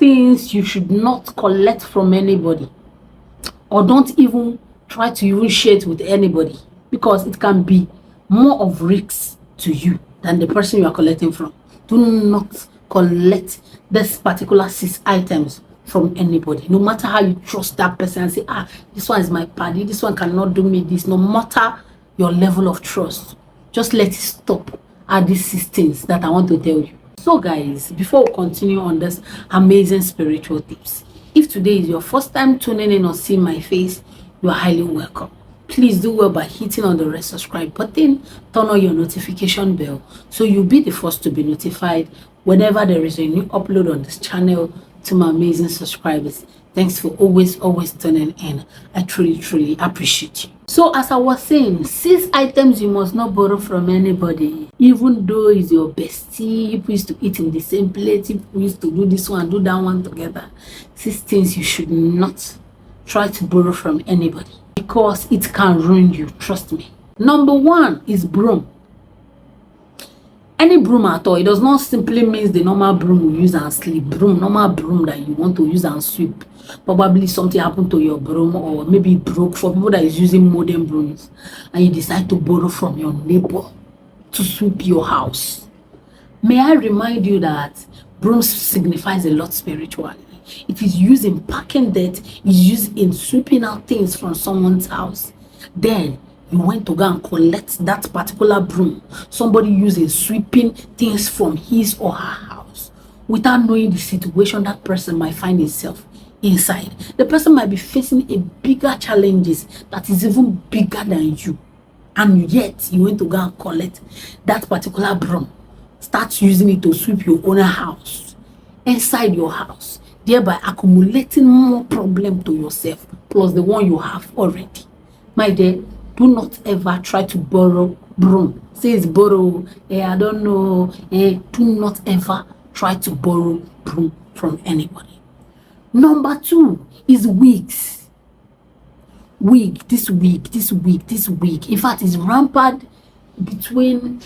things you should not collect from anybody, or don't even try to even share it with anybody, because it can be more of risks to you than the person you are collecting from. Do not collect this particular 6 items from anybody, no matter how you trust that person and say, this one is my party, this one cannot do me this. No matter your level of trust, just let it stop at these 6 things that I want to tell you. So guys, before we continue on this amazing spiritual tips, if today is your first time tuning in or seeing my face, you are highly welcome. Please do well by hitting on the red subscribe button, turn on your notification bell so you'll be the first to be notified whenever there is a new upload on this channel. To my amazing subscribers, thanks for always tuning in. I truly appreciate you. So as I was saying, 6 items you must not borrow from anybody, even though it's your bestie, you used to eat in the same plate, you used to do this one, do that one together. 6 things you should not try to borrow from anybody, because it can ruin you, trust me. Number 1 is broom. Any broom at all. It does not simply mean the normal broom we use and sleep. Broom, normal broom that you want to use and sweep. Probably something happened to your broom, or maybe it broke. For people that is using modern brooms, and you decide to borrow from your neighbor to sweep your house. May I remind you that broom signifies a lot spiritually. It is used in packing dirt, it's used in sweeping out things from someone's house. Then you went to go and collect that particular broom. Somebody using sweeping things from his or her house without knowing the situation that person might find himself inside. The person might be facing a bigger challenges that is even bigger than you, and yet you went to go and collect that particular broom, start using it to sweep your own house, inside your house, thereby accumulating more problem to yourself plus the one you have already. My dear, do not ever try to borrow broom. Say it's borrow, I don't know. Do not ever try to borrow broom from anybody. Number 2 is wigs. This wig. In fact, it's rampant between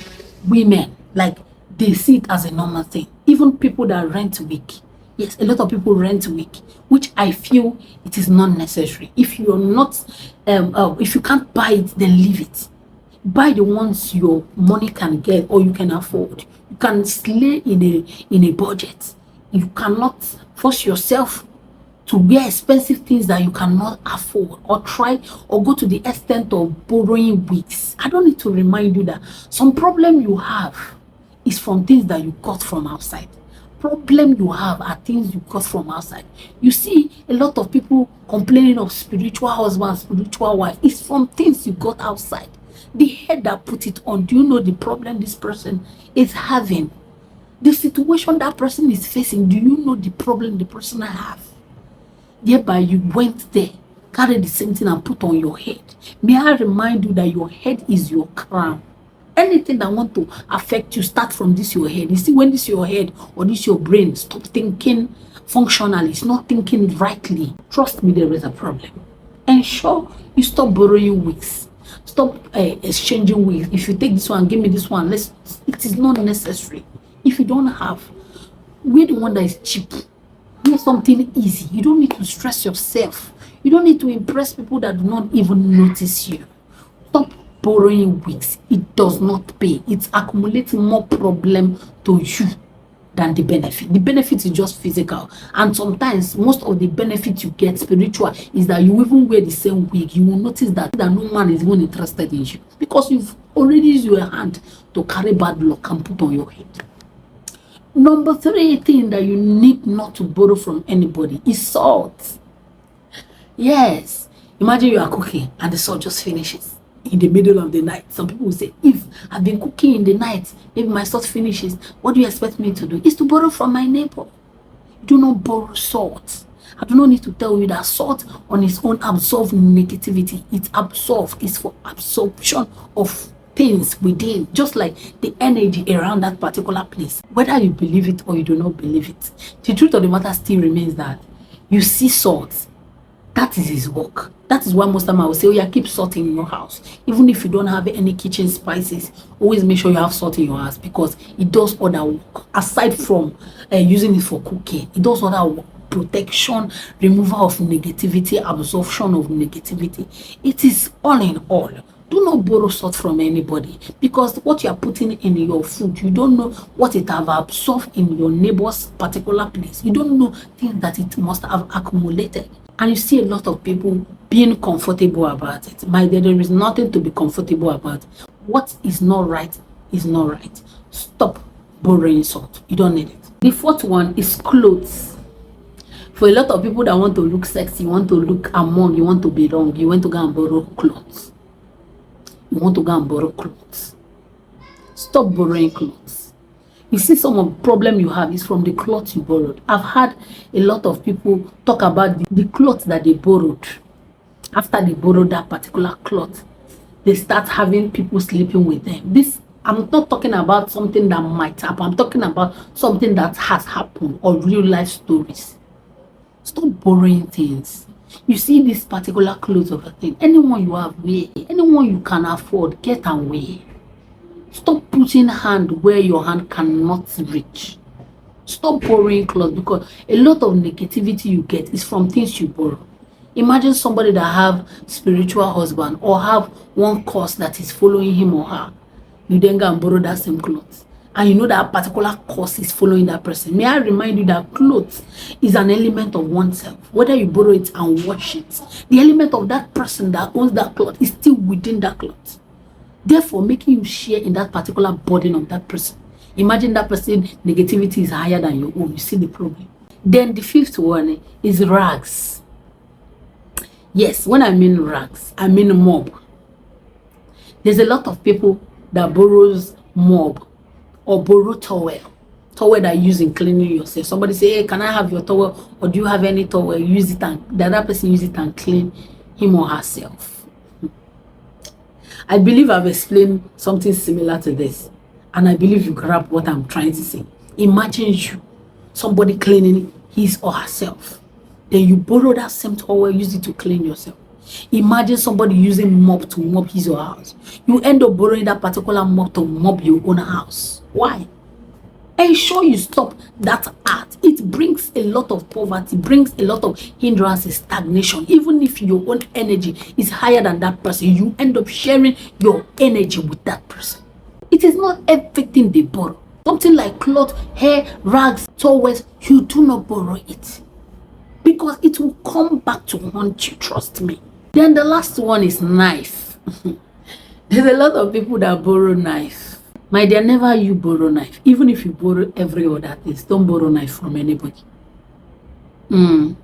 women. Like, they see it as a normal thing. Even people that rent wig. Yes, a lot of people rent wig, which I feel it is not necessary. If you're not, if you can't buy it, then leave it. Buy the ones your money can get or you can afford. You can slay in a budget. You cannot force yourself to wear expensive things that you cannot afford, or try or go to the extent of borrowing wigs. I don't need to remind you that some problem you have is from things that you got from outside. Problem you have are things you got from outside. You see a lot of people complaining of spiritual husband, spiritual wife. It's from things you got outside. The head that put it on, do you know the problem this person is having? The situation that person is facing, do you know the problem the person have? Thereby you went there, carry the same thing and put on your head. May I remind you that your head is your crown. Anything that want to affect you, start from this your head. You see, when this your head or this your brain stop thinking functionally, it's not thinking rightly, trust me, there is a problem. Ensure you stop borrowing wigs. Stop exchanging wigs. If you take this one, give me this one. It is not necessary. If you don't have, wear the one that is cheap. Wear something easy. You don't need to stress yourself. You don't need to impress people that do not even notice you. Stop borrowing wigs. It does not pay. It's accumulating more problem to you than the benefit. The benefit is just physical, and sometimes most of the benefit you get spiritual is that you even wear the same wig. You will notice that no man is even interested in you because you've already used your hand to carry bad luck and put on your head. Number 3 thing that you need not to borrow from anybody is salt. Yes, imagine you are cooking and the salt just finishes in the middle of the night. Some people will say, if I've been cooking in the night, maybe my salt finishes, what do you expect me to do? Is to borrow from my neighbor. Do not borrow salt. I do not need to tell you that salt on its own absorbs negativity. It absorbs, it's for absorption of things within, just like the energy around that particular place. Whether you believe it or you do not believe it, the truth of the matter still remains that you see salt That is his work. That is why most time I will say, oh yeah, keep salt in your house. Even if you don't have any kitchen spices, always make sure you have salt in your house, because it does other work. Aside from using it for cooking, it does other work. Protection, removal of negativity, absorption of negativity. It is all in all. Do not borrow salt from anybody, because what you are putting in your food, you don't know what it have absorbed in your neighbor's particular place. You don't know things that it must have accumulated. And you see a lot of people being comfortable about it. My dear, there is nothing to be comfortable about. What is not right is not right. Stop borrowing salt. You don't need it. The fourth one is clothes. For a lot of people that want to look sexy, you want to look among, you want to belong, you want to go and borrow clothes. You want to go and borrow clothes. Stop borrowing clothes. You see, some of the problem you have is from the clothes you borrowed. I've had a lot of people talk about the clothes that they borrowed. After they borrowed that particular cloth, they start having people sleeping with them. This, I'm not talking about something that might happen. I'm talking about something that has happened, or real life stories. Stop borrowing things. You see this particular clothes of a thing. Anyone you have, wear. Anyone you can afford, get and wear. Stop putting hand where your hand cannot reach. Stop borrowing clothes, because a lot of negativity you get is from things you borrow. Imagine somebody that have spiritual husband, or have one curse that is following him or her. You then go and borrow that same clothes, and you know that particular curse is following that person. May I remind you that clothes is an element of oneself. Whether you borrow it and wash it, the element of that person that owns that cloth is still within that cloth. Therefore, making you share in that particular burden of that person. Imagine that person negativity is higher than your own. You see the problem. Then the fifth one is rags. Yes, when I mean rags, I mean mob. There's a lot of people that borrows mob, or borrow towel that you use in cleaning yourself. Somebody say, hey, can I have your towel? Or do you have any towel? Use it, and the other person use it and clean him or herself. I believe I've explained something similar to this, and I believe you grab what I'm trying to say. Imagine you, somebody cleaning his or herself. Then you borrow that same towel, use it to clean yourself. Imagine somebody using mop to mop his or her house. You end up borrowing that particular mop to mop your own house. Why? Ensure you stop that art. It brings a lot of poverty, brings a lot of hindrances, stagnation. Even if your own energy is higher than that person, you end up sharing your energy with that person. It is not everything they borrow. Something like cloth, hair, rags, towels, you do not borrow it, because it will come back to haunt you, trust me. Then the last one is knife. There's a lot of people that borrow knife. My dear, never you borrow knife. Even if you borrow every other thing, don't borrow knife from anybody. Don't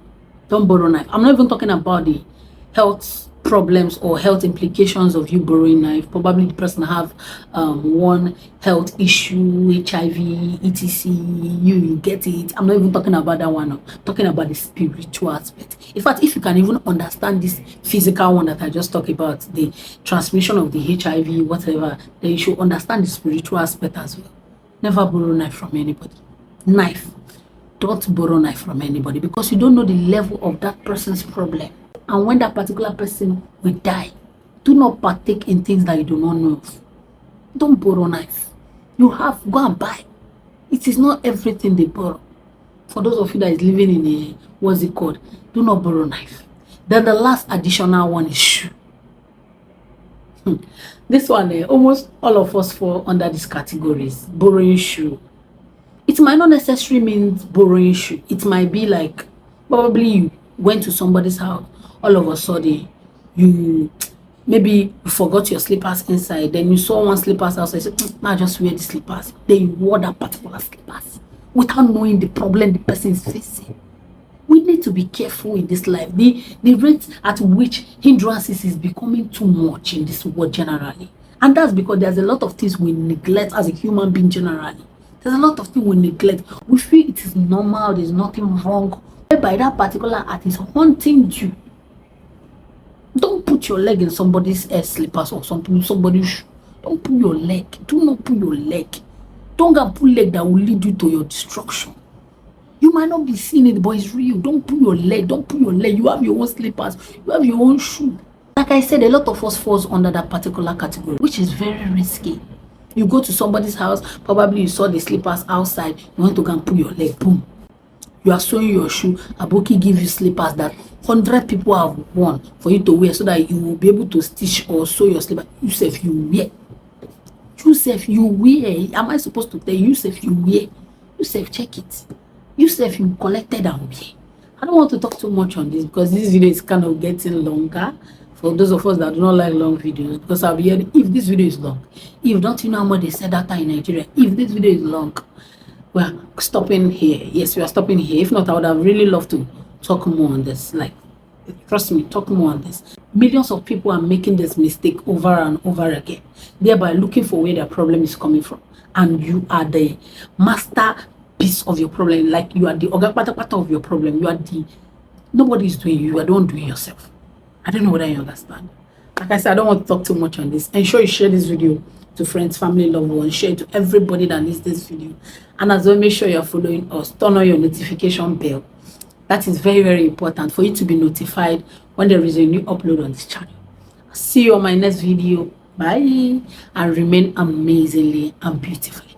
borrow knife. I'm not even talking about the health problems or health implications of you borrowing knife. Probably the person have one health issue, HIV, etc. You get it. I'm not even talking about that one. I'm talking about the spiritual aspect. In fact, if you can even understand this physical one that I just talked about, the transmission of the HIV, whatever, then you should understand the spiritual aspect as well. Never borrow knife from anybody. Knife. Don't borrow knife from anybody, because you don't know the level of that person's problem. And when that particular person will die, do not partake in things that you do not know of. Don't borrow knife. You have, go and buy. It is not everything they borrow. For those of you that is living in a, what's it called? Do not borrow knife. Then the last additional one is shoe. This one, almost all of us fall under these categories. Borrowing shoe. It might not necessarily mean borrowing shoe. It might be like, probably you went to somebody's house, all of a sudden you maybe you forgot your slippers inside, then you saw one slippers outside, you said, I just wear the slippers. Then you wore that particular slippers without knowing the problem the person is facing. We need to be careful in this life. The rate at which hindrances is becoming too much in this world generally. And that's because there's a lot of things we neglect as a human being generally. There's a lot of things we neglect. We feel it is normal, there's nothing wrong. By that particular art is haunting you. Don't put your leg in somebody's slippers or somebody's shoe. Don't put your leg. Do not put your leg. Don't go put leg that will lead you to your destruction. You might not be seeing it, but it's real. Don't pull your leg. Don't pull your leg. You have your own slippers. You have your own shoe. Like I said, a lot of us falls under that particular category, which is very risky. You go to somebody's house, probably you saw the slippers outside, you want to go and pull your leg, boom. You are sewing your shoe, Aboki give you slippers that 100 people have worn for you to wear so that you will be able to stitch or sew your slipper. You self, you wear. You self, you wear. Am I supposed to tell you self, you wear? You self, check it. You self, you collected and wear. I don't want to talk too much on this because this video is kind of getting longer for those of us that do not like long videos, because I'll be hearing, if this video is long, if don't you know how much they said data in Nigeria, if this video is long, we're stopping here. Yes, we are stopping here. If not, I would have really loved to talk more on this. Like, trust me, talk more on this. Millions of people are making this mistake over and over again, thereby looking for where their problem is coming from. And you are the master piece of your problem. Like, you are the part of your problem. You are the, nobody is doing you. You are the one doing yourself. I don't know whether you understand. Like I said, I don't want to talk too much on this. Ensure you share this video to friends, family, loved ones. Share it to everybody that needs this video. And as well, make sure you're following us. Turn on your notification bell. That is very, very important for you to be notified when there is a new upload on this channel. See you on my next video. Bye. And remain amazingly and beautifully.